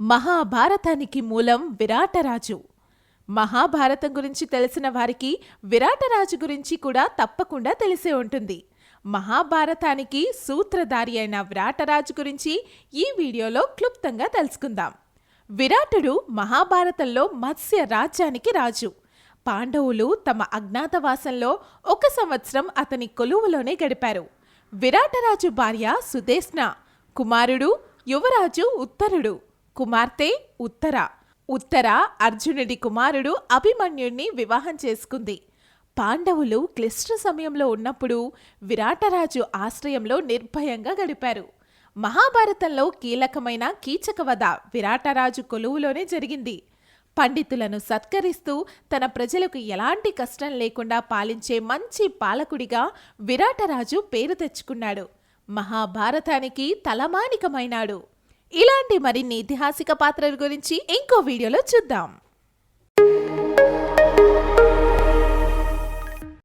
మహాభారతానికి మూలం విరాటరాజు. మహాభారతం గురించి తెలిసిన వారికి విరాటరాజు గురించి కూడా తప్పకుండా తెలిసే ఉంటుంది. మహాభారతానికి సూత్రధారి అయిన విరాటరాజు గురించి ఈ వీడియోలో క్లుప్తంగా తెలుసుకుందాం. విరాటుడు మహాభారతంలో మత్స్య రాజ్యానికి రాజు. పాండవులు తమ అజ్ఞాతవాసంలో 1 సంవత్సరం అతని కొలువులోనే గడిపారు. విరాటరాజు భార్య సుదేష్ణ, కుమారుడు యువరాజు ఉత్తరుడు, కుమార్తె ఉత్తర. ఉత్తర అర్జునుడి కుమారుడు అభిమన్యుడిని వివాహం చేసుకుంది. పాండవులు క్లిష్ట సమయంలో ఉన్నప్పుడు విరాటరాజు ఆశ్రయంలో నిర్భయంగా గడిపారు. మహాభారతంలో కీలకమైన కీచకవధ విరాటరాజు కొలువులోనే జరిగింది. పండితులను సత్కరిస్తూ తన ప్రజలకు ఎలాంటి కష్టం లేకుండా పాలించే మంచి పాలకుడిగా విరాటరాజు పేరు తెచ్చుకున్నాడు. మహాభారతానికి తలమానికమైనాడు. ఇలాంటి మరిన్ని ఐతిహాసిక పాత్రల గురించి ఇంకో వీడియోలో చూద్దాం.